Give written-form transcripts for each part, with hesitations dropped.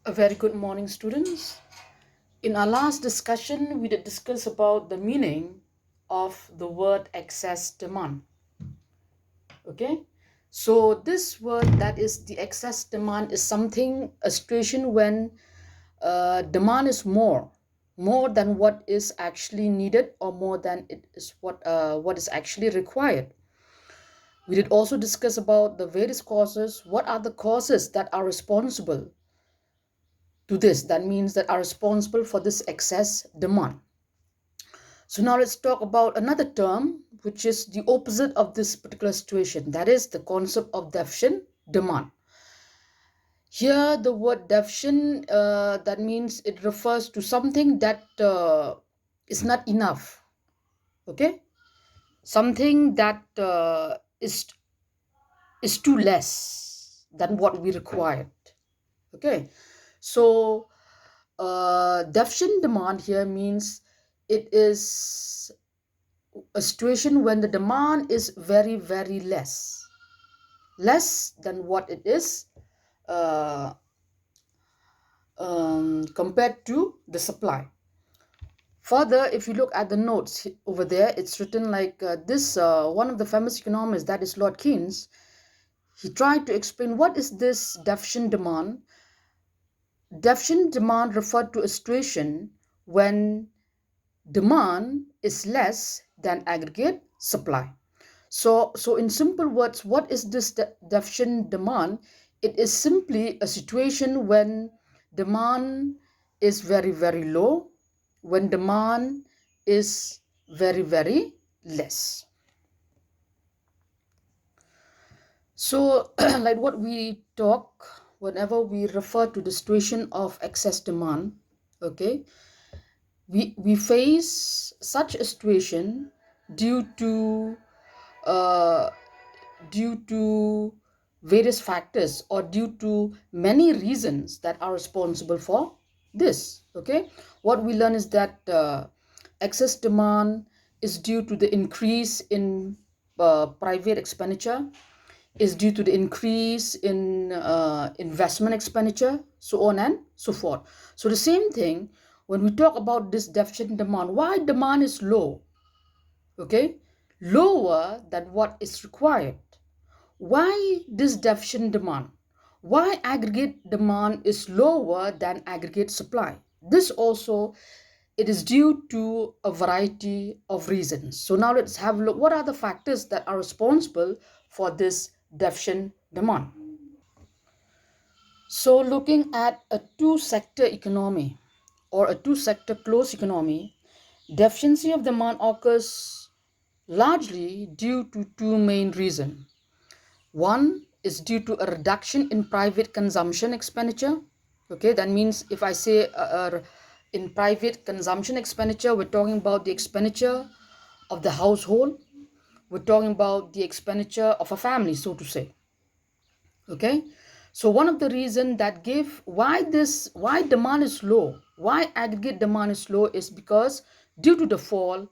A very good morning, students. In our last discussion, we did discuss about the meaning of the word excess demand. Okay, so this word, that is the excess demand, is something, a situation when demand is more than what is actually needed, or more than it is what is actually required. We did also discuss about the various causes. What are the causes that are responsible to this? That means that are responsible for this excess demand. So now let's talk about another term, which is the opposite of this particular situation. That is the concept of deficient demand. Here, the word deficient, that means it refers to something that is not enough. Okay, something that is too less than what we required. Okay, so deficient demand here means it is a situation when the demand is very, very less than what it is uh, compared to the supply. Further, if you look at the notes over there, it's written like this. One of the famous economists, that is Lord Keynes, he tried to explain what is this deficient demand. Deficient demand referred to a situation when demand is less than aggregate supply. So in simple words, what is this deficient demand? It is simply a situation when demand is very, very low, when demand is very, very less. So, like what we talk, whenever we refer to the situation of excess demand, okay, we face such a situation due to uh, due to various factors, or due to many reasons that are responsible for this. Okay, what we learn is that excess demand is due to the increase in private expenditure, is due to the increase in investment expenditure, so on and so forth. So the same thing when we talk about this deficient demand. Why demand is low? Okay, lower than what is required. Why this deficient demand? Why aggregate demand is lower than aggregate supply? This also, it is due to a variety of reasons. So now let's have a look. What are the factors that are responsible for this deficient demand? So looking at a two-sector economy, or a two-sector closed economy, deficiency of demand occurs largely due to two main reasons. One is due to a reduction in private consumption expenditure. Okay, that means if I say in private consumption expenditure, we're talking about the expenditure of the household. We're talking about the expenditure of a family, so to say. Okay, so one of the reasons that give why demand is low, why aggregate demand is low, is because due to the fall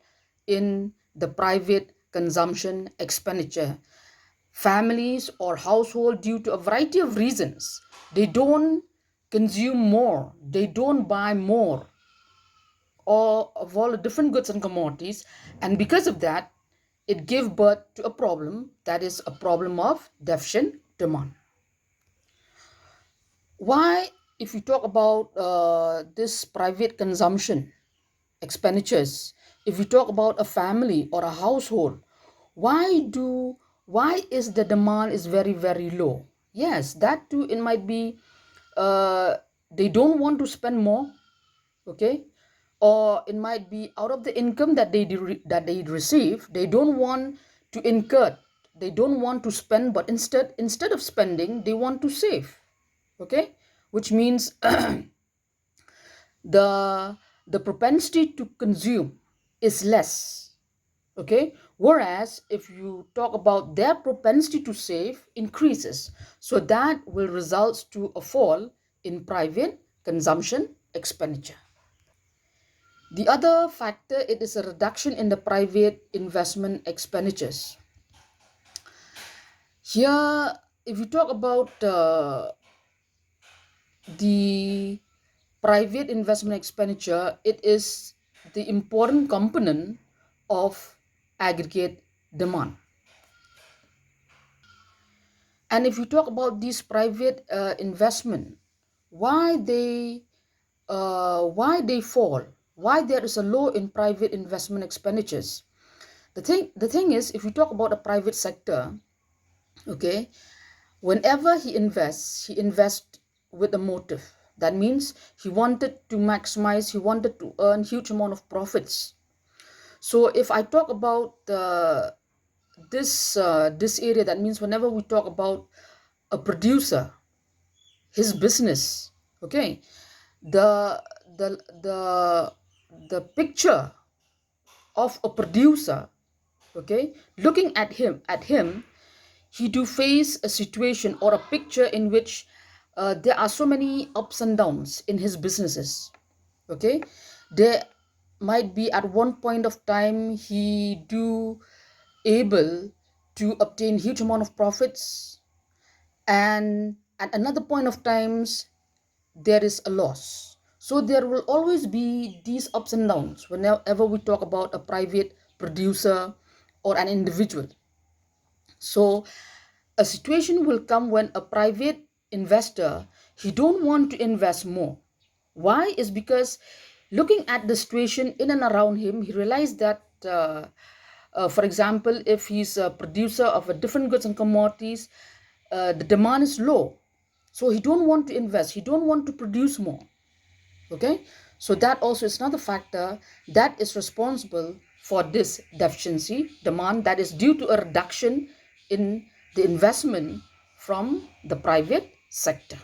in the private consumption expenditure. Families or household, due to a variety of reasons, they don't consume more, they don't buy more, or of all the different goods and commodities, and because of that, it gave birth to a problem, that is a problem of deficient demand. Why, if you talk about this private consumption expenditures, if you talk about a family or a household, why is the demand is very, very low? Yes, that too, it might be uh, they don't want to spend more. Okay, or it might be out of the income that that they receive, they don't want to incur, they don't want to spend, but instead of spending, they want to save. Okay, which means the propensity to consume is less. Okay, whereas if you talk about their propensity to save increases, so that will result to a fall in private consumption expenditure. The other factor, it is a reduction in the private investment expenditures. Here, if you talk about the private investment expenditure, it is the important component of aggregate demand. And if you talk about these private investment, why they fall, why there is a low in private investment expenditures. The thing is, if you talk about a private sector, okay, whenever he invests with a motive. That means he wanted to maximize, he wanted to earn huge amount of profits. So if I talk about this area, that means whenever we talk about a producer, his business, okay, the the the the picture of a producer, okay, looking at him, he do face a situation or a picture in which there are so many ups and downs in his businesses. Okay, there might be at one point of time he do able to obtain huge amount of profits, and at another point of times there is a loss. So there will always be these ups and downs whenever we talk about a private producer or an individual. So a situation will come when a private investor, he don't want to invest more. Why? Is because looking at the situation in and around him, he realized that for example, if he's a producer of a different goods and commodities, the demand is low, so he don't want to invest, he don't want to produce more. Okay, so that also is another factor that is responsible for this deficiency demand, that is due to a reduction in the investment from the private sector.